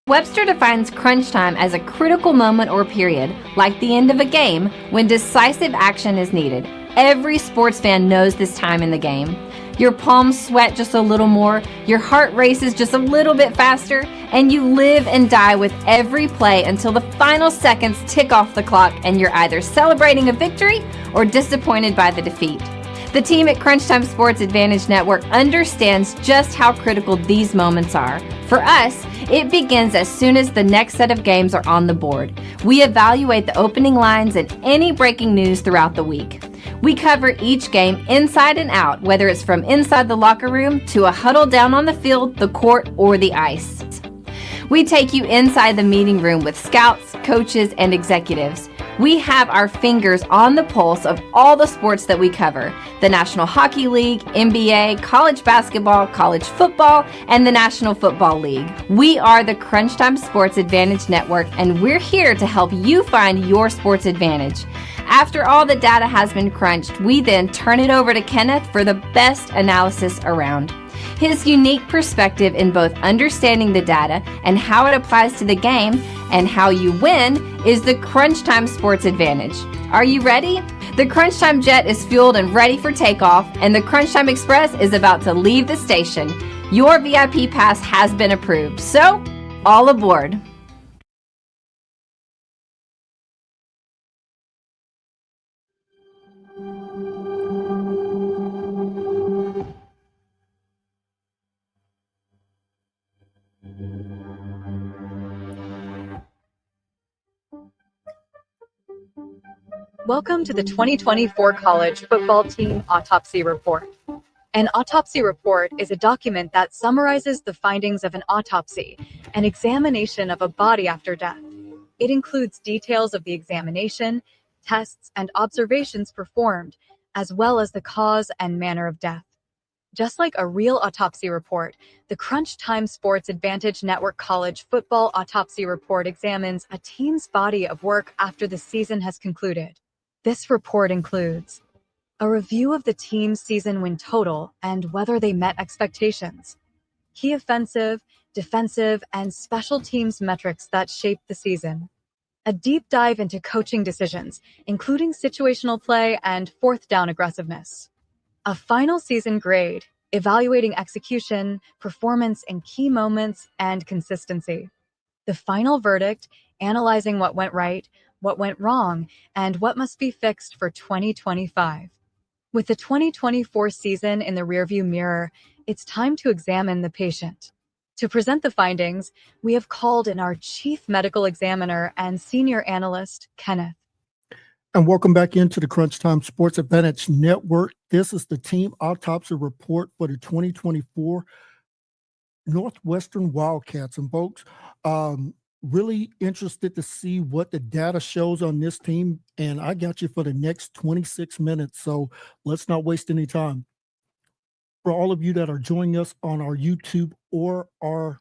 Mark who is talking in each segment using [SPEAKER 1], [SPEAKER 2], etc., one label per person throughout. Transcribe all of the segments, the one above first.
[SPEAKER 1] Webster defines crunch time as a critical moment or period, like the end of a game, when decisive action is needed. Every sports fan knows this time in the game. Your palms sweat just a little more, your heart races just a little bit faster, and you live and die with every play until the final seconds tick off the clock and you're either celebrating a victory or disappointed by the defeat. The team at Crunch Time Sports Advantage Network understands just how critical these moments are. For us, it begins as soon as the next set of games are on the board. We evaluate the opening lines and any breaking news throughout the week. We cover each game inside and out, whether it's from inside the locker room to a huddle down on the field, the court, or the ice. We take you inside the meeting room with scouts, coaches, and executives. We have our fingers on the pulse of all the sports that we cover: the National Hockey League, NBA, college basketball, college football, and the National Football League. We are the Crunch Time Sports Advantage Network, and we're here to help you find your sports advantage. After all the data has been crunched, we then turn it over to Kenneth for the best analysis around. His unique perspective in both understanding the data and how it applies to the game and how you win is the Crunch Time Sports Advantage. Are you ready? The Crunch Time Jet is fueled and ready for takeoff, and the Crunch Time Express is about to leave the station. Your VIP pass has been approved, so all aboard.
[SPEAKER 2] Welcome to the 2024 College Football Team Autopsy Report. An autopsy report is a document that summarizes the findings of an autopsy, an examination of a body after death. It includes details of the examination, tests, and observations performed, as well as the cause and manner of death. Just like a real autopsy report, the Crunch Time Sports Advantage Network College Football Autopsy Report examines a team's body of work after the season has concluded. This report includes a review of the team's season win total and whether they met expectations, key offensive, defensive, and special teams metrics that shaped the season, a deep dive into coaching decisions, including situational play and fourth down aggressiveness, a final season grade, evaluating execution, performance in key moments, and consistency, the final verdict, analyzing what went right, what went wrong, and what must be fixed for 2025. With the 2024 season in the rearview mirror, it's time to examine the patient. To present the findings, we have called in our Chief Medical Examiner and Senior Analyst, Kenneth.
[SPEAKER 3] And welcome back into the Crunch Time Sports Advantage Network. This is the Team Autopsy Report for the 2024 Northwestern Wildcats. And folks, really interested to see what the data shows on this team, and I got you for the next 26 minutes, so let's not waste any time. For all of you that are joining us on our YouTube or our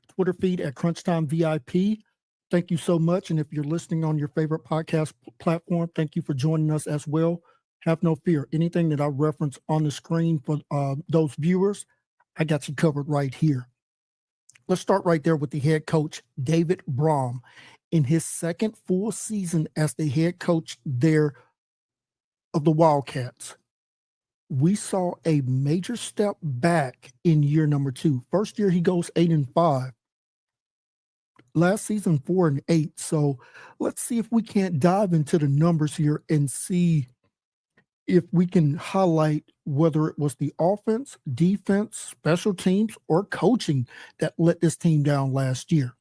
[SPEAKER 3] Twitter feed at Crunch Time VIP, thank you so much. And if you're listening on your favorite podcast platform, thank you for joining us as well. Have no fear. Anything that I reference on the screen for those viewers, I got you covered right here. Let's start right there with the head coach, David Braum. In his second full season as the head coach there of the Wildcats, we saw a major step back in year number 2. First year, he goes 8-5. Last season, 4-8. So let's see if we can't dive into the numbers here and see if we can highlight whether it was the offense, defense, special teams, or coaching that let this team down last year.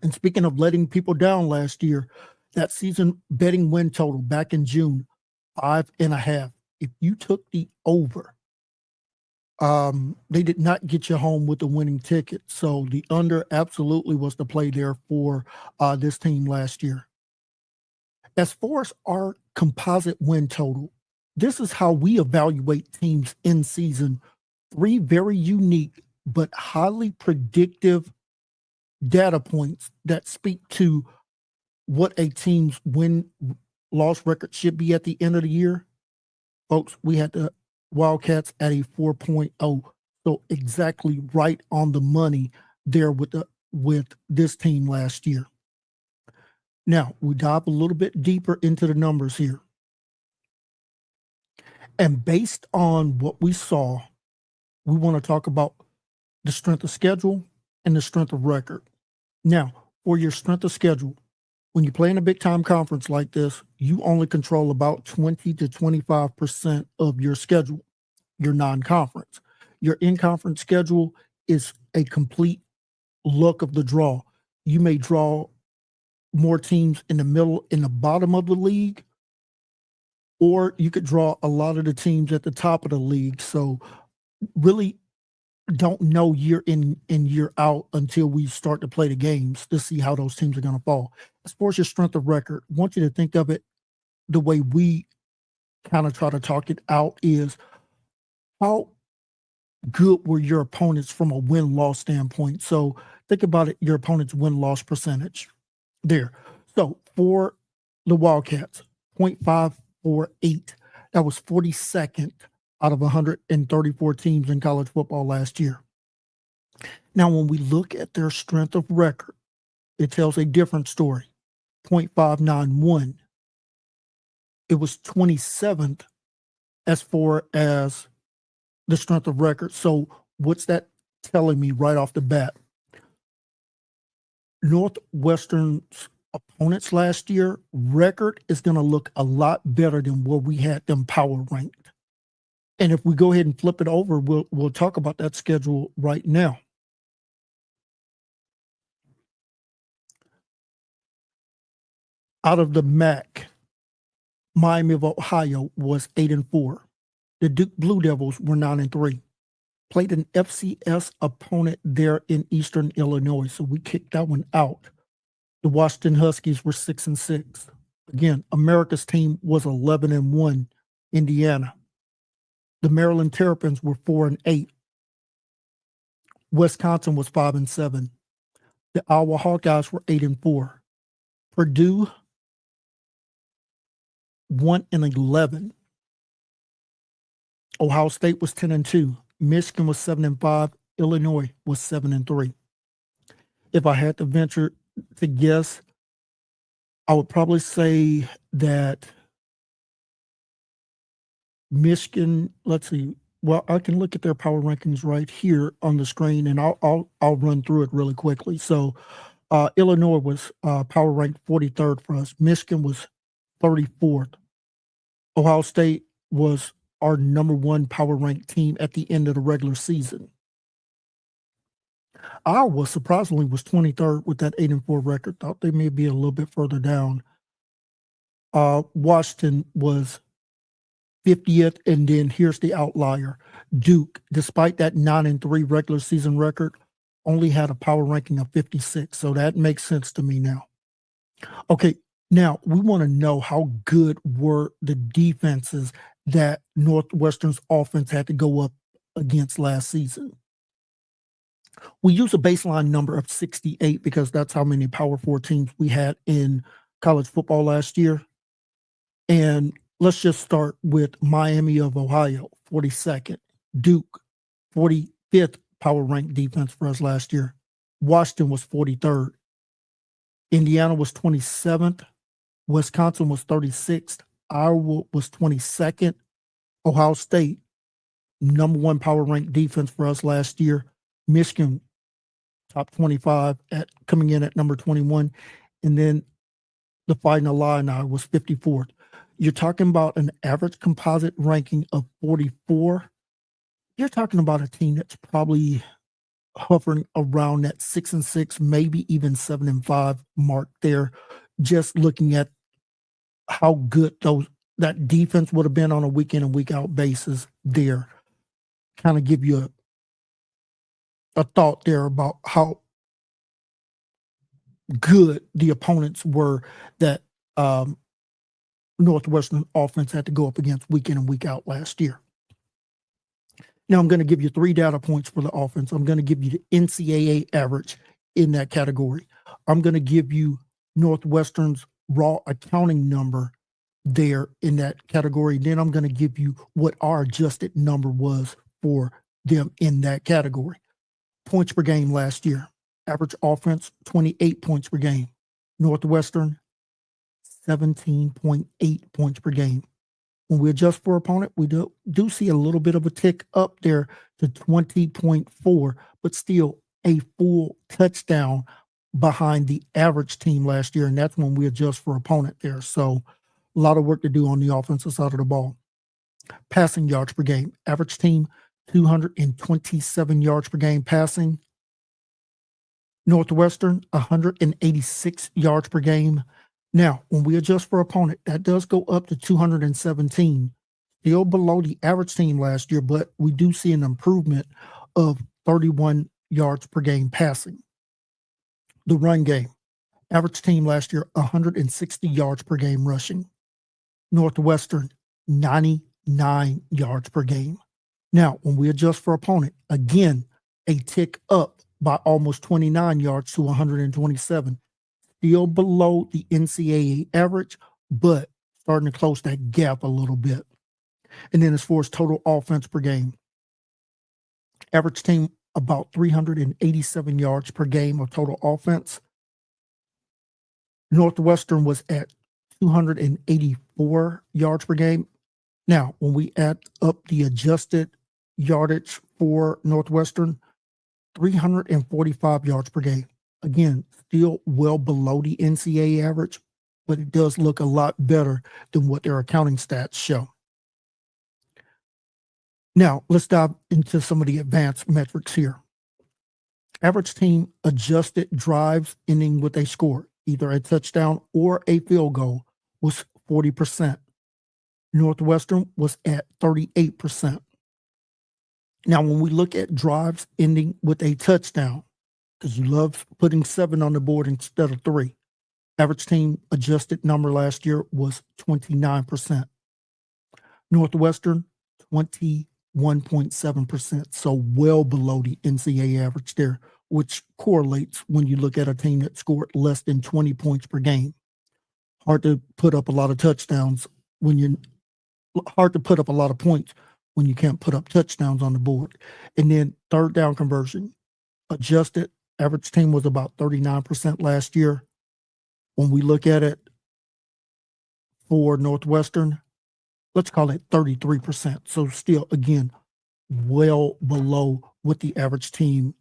[SPEAKER 3] And speaking of letting people down last year, that season betting win total back in June, 5.5. If you took the over, they did not get you home with the winning ticket. So the under absolutely was the play there for this team last year. As far as our composite win total, this is how we evaluate teams in season. 3 very unique but highly predictive data points that speak to what a team's win-loss record should be at the end of the year. Folks, we had the Wildcats at a 4.0, so exactly right on the money there with the with this team last year. Now, we dive a little bit deeper into the numbers here. And based on what we saw, we want to talk about the strength of schedule and the strength of record. Now, for your strength of schedule, when you play in a big time conference like this, you only control about 20 to 25% of your schedule, your non-conference. Your in-conference schedule is a complete luck of the draw. You may draw more teams in the middle, in the bottom of the league, or you could draw a lot of the teams at the top of the league. So really don't know year in and year out until we start to play the games to see how those teams are going to fall. As far as your strength of record, I want you to think of it the way we kind of try to talk it out is how good were your opponents from a win-loss standpoint. So think about it, your opponent's win-loss percentage there. So for the Wildcats, 0.548, that was 42nd out of 134 teams in college football last year. Now, when we look at their strength of record, it tells a different story. 0.591. It was 27th as far as the strength of record. So what's that telling me right off the bat? Northwestern's opponents last year, record is going to look a lot better than where we had them power ranked. And if we go ahead and flip it over, we'll talk about that schedule right now. Out of the MAC, Miami of Ohio was 8-4. The Duke Blue Devils were 9-3. Played an FCS opponent there in Eastern Illinois, so we kicked that one out. The Washington Huskies were 6-6. Again, America's team was 11-1, Indiana. The Maryland Terrapins were 4-8. Wisconsin was 5-7. The Iowa Hawkeyes were 8-4. Purdue 1-11. Ohio State was 10-2. Michigan was 7-5. Illinois was 7-3. If I had to venture to guess, I would probably say that Michigan, let's see. Well, I can look at their power rankings right here on the screen, and I'll run through it really quickly. So, Illinois was power ranked 43rd for us. Michigan was 34th. Ohio State was our number one power ranked team at the end of the regular season. Iowa surprisingly was 23rd with that 8-4 record. Thought they may be a little bit further down. Washington was 50th, and then here's the outlier. Duke, despite that 9-3 regular season record, only had a power ranking of 56. So that makes sense to me now. Okay, now we want to know how good were the defenses that Northwestern's offense had to go up against last season. We use a baseline number of 68 because that's how many Power 4 teams we had in college football last year. And let's just start with Miami of Ohio, 42nd. Duke, 45th power ranked defense for us last year. Washington was 43rd. Indiana was 27th. Wisconsin was 36th. Iowa was 22nd. Ohio State, number one power ranked defense for us last year. Michigan, top 25 coming in at number 21. And then the Fighting Illini was 54th. You're talking about an average composite ranking of 44. You're talking about a team that's probably hovering around that 6-6, maybe even 7-5 mark there. Just looking at how good that defense would have been on a week in and week out basis there. Kind of give you a thought there about how good the opponents were that Northwestern offense had to go up against week in and week out last year. Now I'm going to give you 3 data points for the offense. I'm going to give you the NCAA average in that category. I'm going to give you Northwestern's raw accounting number there in that category. Then I'm going to give you what our adjusted number was for them in that category. Points per game last year, average offense, 28 points per game. Northwestern, 17.8 points per game. When we adjust for opponent, we do see a little bit of a tick up there to 20.4, but still a full touchdown behind the average team last year. And that's when we adjust for opponent there. So a lot of work to do on the offensive side of the ball. Passing yards per game. Average team, 227 yards per game passing. Northwestern, 186 yards per game. Now, when we adjust for opponent, that does go up to 217. Still below the average team last year, but we do see an improvement of 31 yards per game passing. The run game. Average team last year, 160 yards per game rushing. Northwestern, 99 yards per game. Now, when we adjust for opponent, again, a tick up by almost 29 yards to 127. Still below the NCAA average, but starting to close that gap a little bit. And then as far as total offense per game, average team about 387 yards per game of total offense. Northwestern was at 284 yards per game. Now, when we add up the adjusted yardage for Northwestern, 345 yards per game. Again, still well below the NCAA average, but it does look a lot better than what their accounting stats show. Now, let's dive into some of the advanced metrics here. Average team adjusted drives ending with a score, either a touchdown or a field goal, was 40%. Northwestern was at 38%. Now, when we look at drives ending with a touchdown, because you love putting 7 on the board instead of 3, average team adjusted number last year was 29%. Northwestern, 21.7%, so well below the NCAA average there, which correlates when you look at a team that scored less than 20 points per game. Hard to put up a lot of touchdowns hard to put up a lot of points when you can't put up touchdowns on the board. And then third down conversion, adjusted average team was about 39% last year. When we look at it for Northwestern, let's call it 33%. So still, again, well below what the average team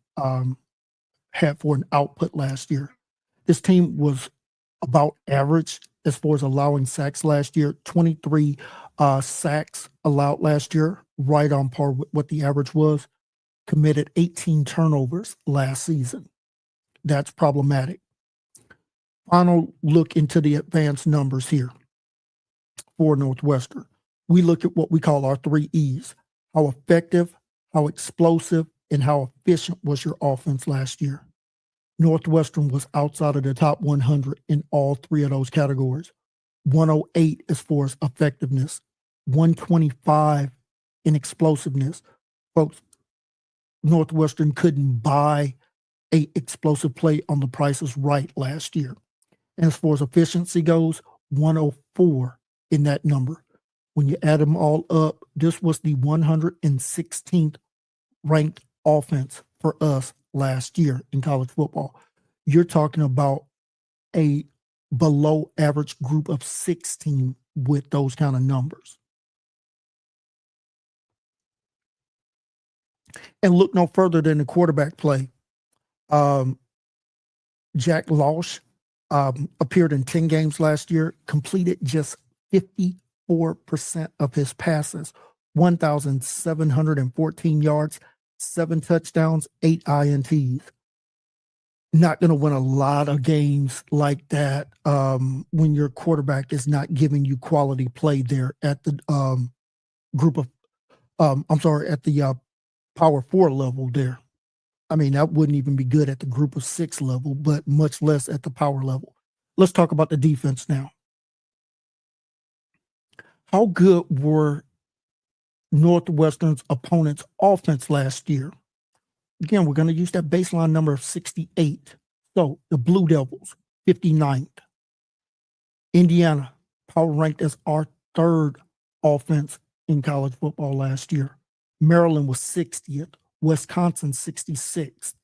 [SPEAKER 3] had for an output last year. This team was about average as far as allowing sacks last year. 23 sacks allowed last year, right on par with what the average was. Committed 18 turnovers last season. That's problematic. Final look into the advanced numbers here for Northwestern. We look at what we call our 3 E's. How effective, how explosive, and how efficient was your offense last year? Northwestern was outside of the top 100 in all 3 of those categories. 108 as far as effectiveness, 125 in explosiveness. Folks, Northwestern couldn't buy a explosive play on The Price is Right last year. And as far as efficiency goes, 104 in that number. When you add them all up, this was the 116th ranked offense for us last year in college football. You're talking about a below average group of 16 with those kind of numbers. And look no further than the quarterback play. Jack Loesch appeared in 10 games last year, completed just 54% of his passes, 1,714 yards, 7 touchdowns, 8 INTs. Not going to win a lot of games like that when your quarterback is not giving you quality play there at the at the Power 4 level there. I mean, that wouldn't even be good at the Group of 6 level, but much less at the power level. Let's talk about the defense now. How good were Northwestern's opponent's offense last year? Again, we're going to use that baseline number of 68. So the Blue Devils, 59th. Indiana, power ranked as our 3rd offense in college football last year. Maryland was 60th. Wisconsin, 66th.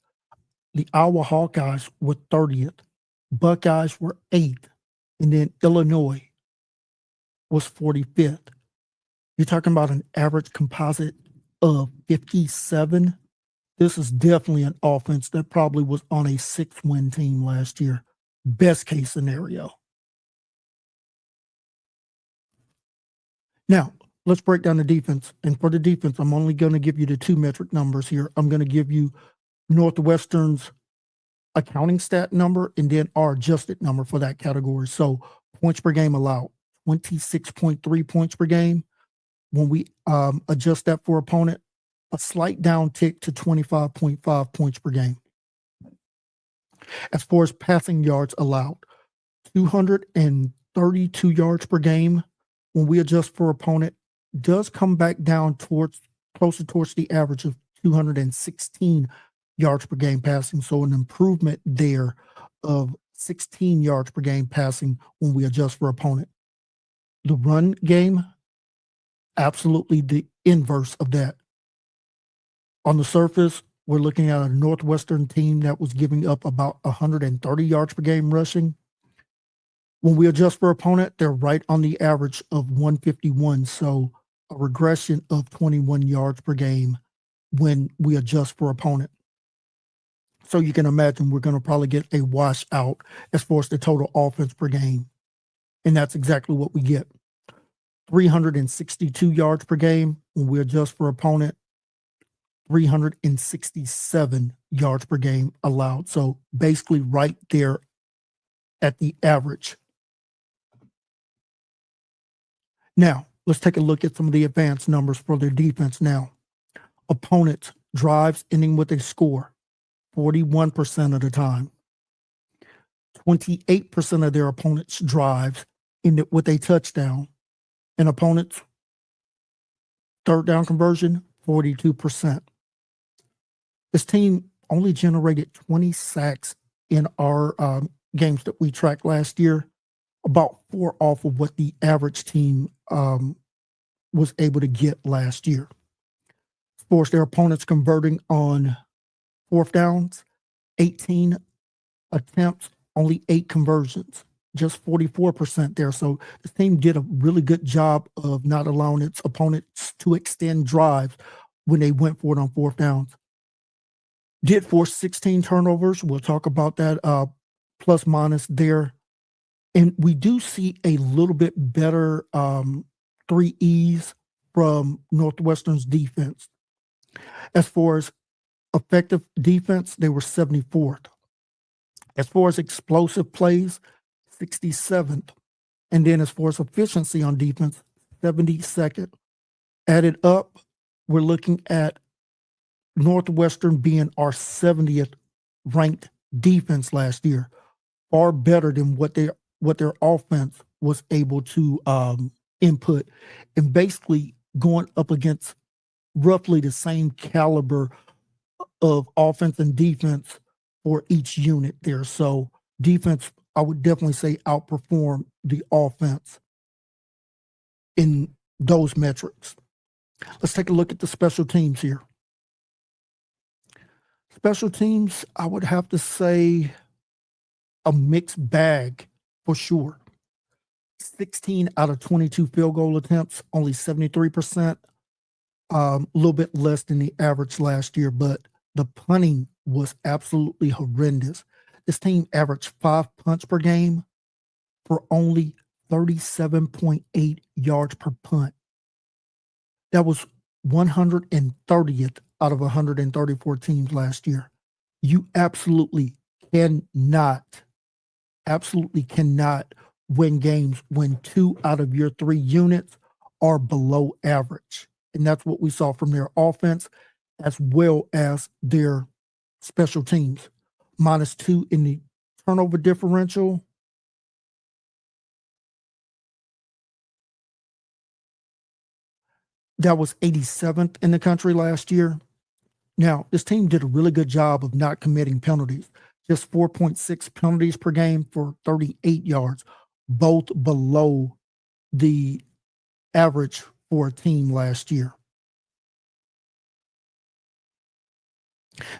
[SPEAKER 3] The Iowa Hawkeyes were 30th. Buckeyes were 8th. And then Illinois was 45th. You're talking about an average composite of 57. This is definitely an offense that probably was on a 6-win team last year. Best case scenario. Now, let's break down the defense. And for the defense, I'm only going to give you the 2 metric numbers here. I'm going to give you Northwestern's accounting stat number and then our adjusted number for that category. So points per game allowed, 26.3 points per game. When we adjust that for opponent, a slight downtick to 25.5 points per game. As far as passing yards allowed, 232 yards per game. When we adjust for opponent, does come back down closer towards the average of 216 yards per game passing. So an improvement there of 16 yards per game passing when we adjust for opponent. The run game, absolutely the inverse of that. On the surface, we're looking at a Northwestern team that was giving up about 130 yards per game rushing. When we adjust for opponent, they're right on the average of 151. So a regression of 21 yards per game when we adjust for opponent. So you can imagine we're going to probably get a wash out as far as the total offense per game. And that's exactly what we get. 362 yards per game when we adjust for opponent. 367 yards per game allowed. So basically right there at the average. Now, let's take a look at some of the advanced numbers for their defense now. Opponents drives ending with a score, 41% of the time. 28% of their opponents' drives ended with a touchdown. And opponents' third down conversion, 42%. This team only generated 20 sacks in our games that we tracked last year, about 4 off of what the average team was able to get last year. Of course, their opponents converting on fourth downs, 18 attempts, only 8 conversions, just 44% there. So this team did a really good job of not allowing its opponents to extend drives when they went for it on fourth downs. Did force 16 turnovers. We'll talk about that plus minus there. And we do see a little bit better 3 E's from Northwestern's defense. As far as effective defense, they were 74th. As far as explosive plays, 67th. And then as far as efficiency on defense, 72nd. Added up, we're looking at Northwestern being our 70th ranked defense last year, far better than what their offense was able to input, and basically going up against roughly the same caliber of offense and defense for each unit there. So defense, I would definitely say, outperform the offense in those metrics. Let's take a look at the special teams here. Special teams, I would have to say a mixed bag for sure. 16 out of 22 field goal attempts, only 73%, a little bit less than the average last year, but the punting was absolutely horrendous. This team averaged 5 punts per game for only 37.8 yards per punt. That was 130th out of 134 teams last year. You absolutely cannot win games when 2 out of your 3 units are below average. And that's what we saw from their offense as well as their special teams. -2 in the turnover differential. That was 87th in the country last year. Now, this team did a really good job of not committing penalties. Just 4.6 penalties per game for 38 yards, both below the average for a team last year.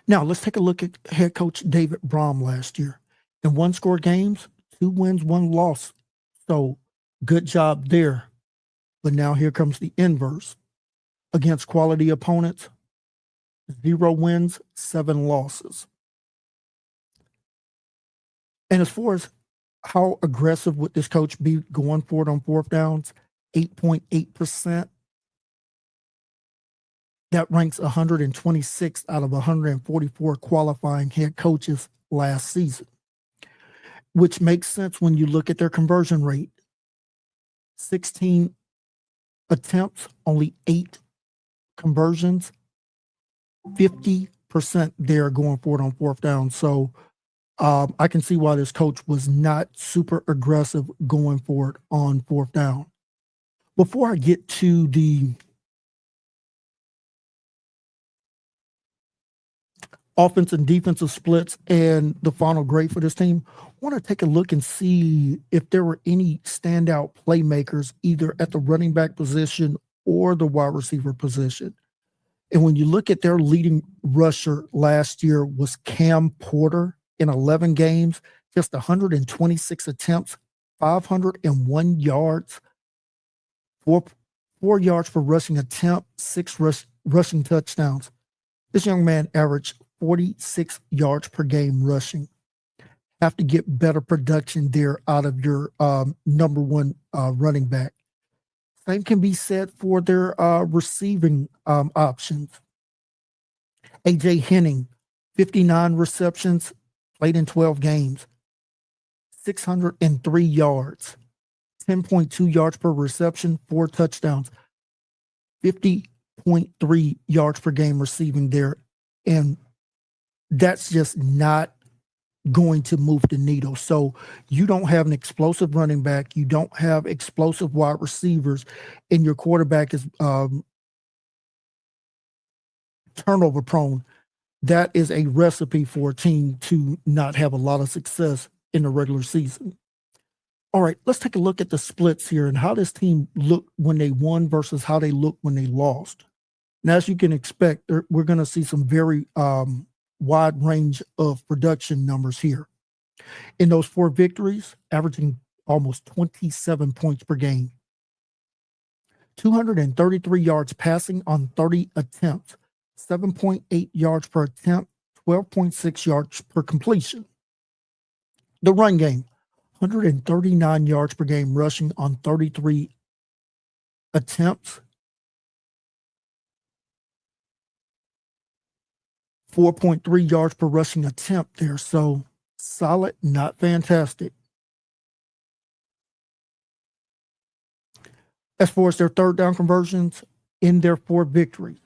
[SPEAKER 3] Now, let's take a look at head coach David Brom last year. In one-score games, 2 wins, 1 loss. So good job there. But now here comes the inverse. Against quality opponents, 0 wins, 7 losses. And as far as how aggressive would this coach be going for it on fourth downs, 8.8%. That ranks 126th out of 144 qualifying head coaches last season, which makes sense when you look at their conversion rate. 16 attempts, only 8 conversions, 50% there going for it on fourth down. So I can see why this coach was not super aggressive going for it on fourth down. Before I get to the offense and defensive splits and the final grade for this team, I want to take a look and see if there were any standout playmakers either at the running back position or the wide receiver position. And when you look at their leading rusher last year was Cam Porter in 11 games, just 126 attempts, 501 yards, 4 yards per rushing attempt, 6 rushing touchdowns. This young man averaged 46 yards per game rushing. Have to get better production there out of your number one running back. Same can be said for their receiving options. A.J. Henning, 59 receptions, played in 12 games, 603 yards, 10.2 yards per reception, 4 touchdowns, 50.3 yards per game receiving there. And that's just not going to move the needle. So you don't have an explosive running back. You don't have explosive wide receivers, and your quarterback is turnover prone. That is a recipe for a team to not have a lot of success in the regular season. All right, let's take a look at the splits here and how this team looked when they won versus how they looked when they lost. Now, as you can expect, we're going to see some very wide range of production numbers here. In those 4 victories, averaging almost 27 points per game, 233 yards passing on 30 attempts, 7.8 yards per attempt, 12.6 yards per completion. The run game, 139 yards per game rushing on 33 attempts, 4.3 yards per rushing attempt there. So solid, not fantastic. As far as their third down conversions, in their 4 victories,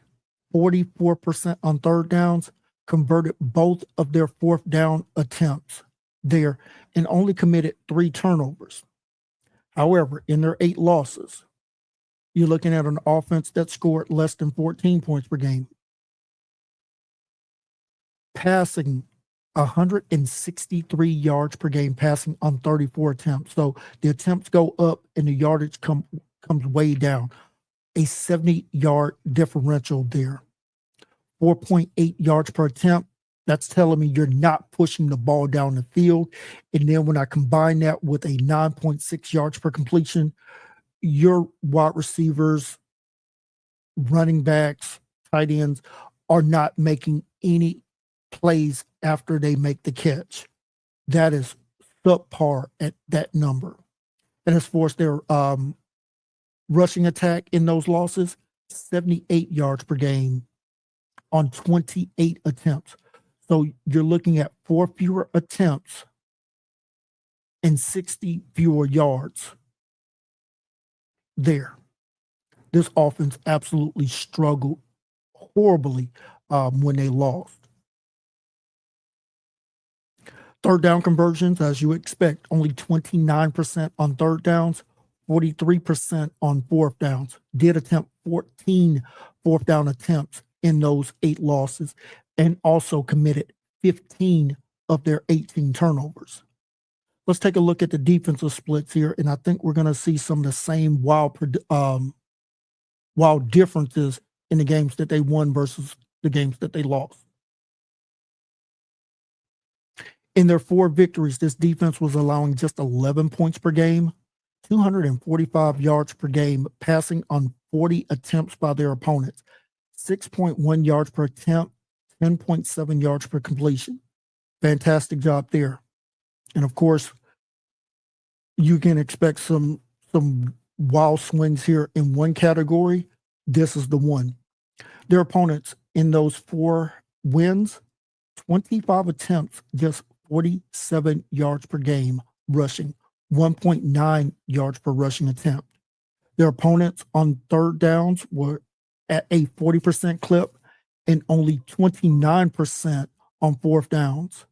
[SPEAKER 3] 44% on third downs, converted both of their fourth down attempts there, and only committed 3 turnovers. However, in their 8 losses, you're looking at an offense that scored less than 14 points per game, passing 163 yards per game, passing on 34 attempts. So the attempts go up and the yardage comes way down. A 70-yard differential there. 4.8 yards per attempt. That's telling me you're not pushing the ball down the field. And then when I combine that with a 9.6 yards per completion, your wide receivers, running backs, tight ends are not making any plays after they make the catch. That is subpar at that number. And as far as their rushing attack in those losses, 78 yards per game on 28 attempts. So you're looking at 4 fewer attempts and 60 fewer yards there. This offense absolutely struggled horribly when they lost. Third down conversions, as you expect, only 29% on third downs, 43% on fourth downs. Did attempt 14 fourth down attempts in those 8 losses, and also committed 15 of their 18 turnovers. Let's take a look at the defensive splits here, and I think we're going to see some of the same wild differences in the games that they won versus the games that they lost. In their 4 victories, this defense was allowing just 11 points per game, 245 yards per game, passing on 40 attempts by their opponents, 6.1 yards per attempt, 10.7 yards per completion. Fantastic job there. And of course, you can expect some wild swings here in one category. This is the one. Their opponents in those 4 wins, 25 attempts, just 47 yards per game rushing, 1.9 yards per rushing attempt. Their opponents on third downs were at a 40% clip and only 29% on fourth downs.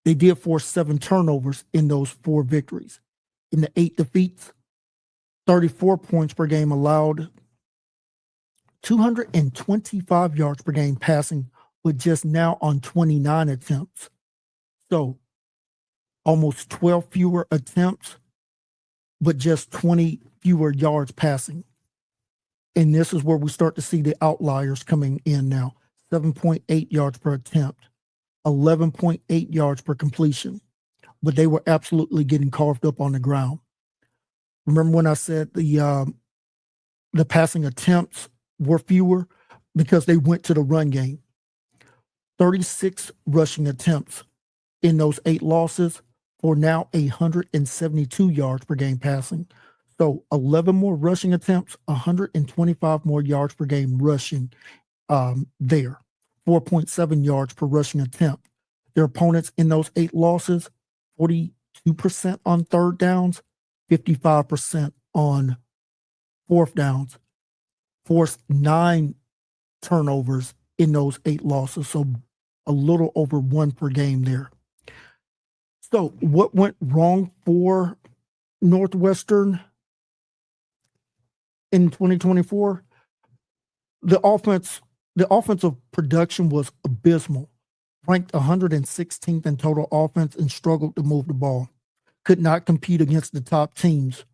[SPEAKER 3] They did force 7 turnovers in those 4 victories. In the 8 defeats, 34 points per game allowed, 225 yards per game passing, with just now on 29 attempts. So almost 12 fewer attempts, but just 20 fewer yards passing. And this is where we start to see the outliers coming in now. 7.8 yards per attempt, 11.8 yards per completion. But they were absolutely getting carved up on the ground. Remember when I said the passing attempts were fewer? Because they went to the run game. 36 rushing attempts in those 8 losses for now 172 yards per game passing. So 11 more rushing attempts, 125 more yards per game rushing there. 4.7 yards per rushing attempt. Their opponents in those 8 losses, 42% on third downs, 55% on fourth downs. Forced 9 turnovers in those 8 losses. So a little over 1 per game there. So what went wrong for Northwestern in 2024? The offensive production was abysmal. Ranked 116th in total offense and struggled to move the ball. Could not compete against the top teams.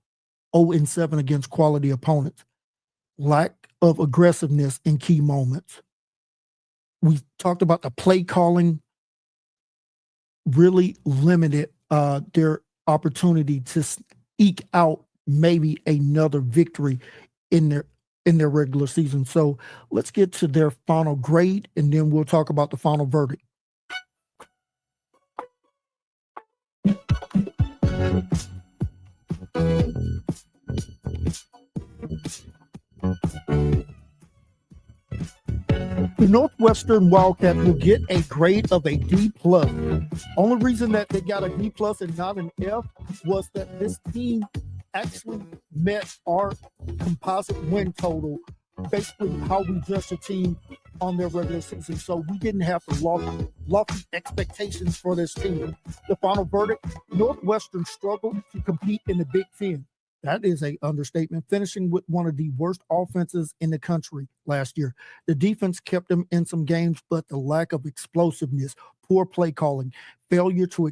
[SPEAKER 3] 0-7 against quality opponents. Lack of aggressiveness in key moments. We talked about the play calling really limited their opportunity to eke out maybe another victory in their regular season. So let's get to their final grade, and then we'll talk about the final verdict. The Northwestern Wildcats will get a grade of a D+. Only reason that they got a D+ and not an F was that this team actually met our composite win total, basically how we judge a team on their regular season. So we didn't have the lofty expectations for this team. The final verdict, Northwestern struggled to compete in the Big Ten. That is an understatement, finishing with one of the worst offenses in the country last year. The defense kept them in some games, but the lack of explosiveness, poor play calling, failure to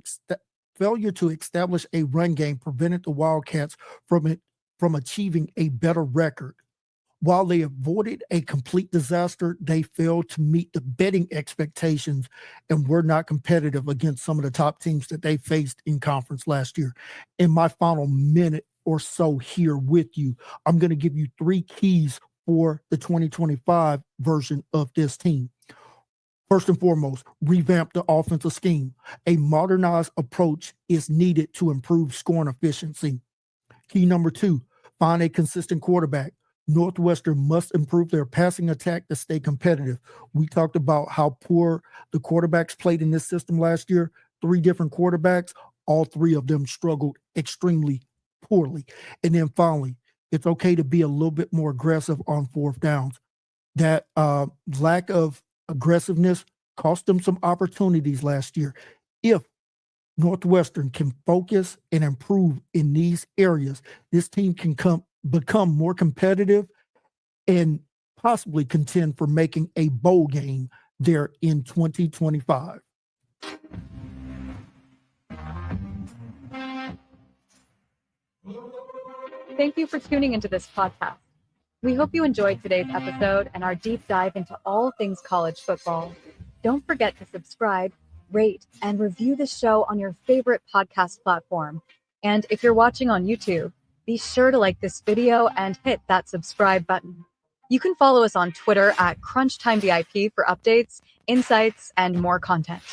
[SPEAKER 3] establish a run game prevented the Wildcats from achieving a better record. While they avoided a complete disaster, they failed to meet the betting expectations and were not competitive against some of the top teams that they faced in conference last year. In my final minute or so here with you, I'm going to give you 3 keys for the 2025 version of this team. First and foremost, revamp the offensive scheme. A modernized approach is needed to improve scoring efficiency. Key number 2, find a consistent quarterback. Northwestern must improve their passing attack to stay competitive. We talked about how poor the quarterbacks played in this system last year. 3 different quarterbacks, all 3 of them struggled extremely poorly. And then finally, it's okay to be a little bit more aggressive on fourth downs. That lack of aggressiveness cost them some opportunities last year. If Northwestern can focus and improve in these areas, this team can become more competitive and possibly contend for making a bowl game there in 2025.
[SPEAKER 2] Thank you for tuning into this podcast. We hope you enjoyed today's episode and our deep dive into all things college football. Don't forget to subscribe, rate, and review the show on your favorite podcast platform. And if you're watching on YouTube, be sure to like this video and hit that subscribe button. You can follow us on Twitter at CrunchTimeVIP for updates, insights, and more content.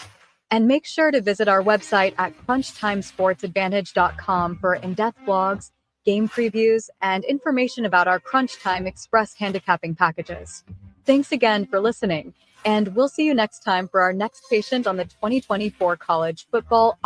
[SPEAKER 2] And make sure to visit our website at CrunchTimeSportsAdvantage.com for in-depth blogs, game previews, and information about our Crunch Time Express handicapping packages. Thanks again for listening, and we'll see you next time for our next patient on the 2024 College Football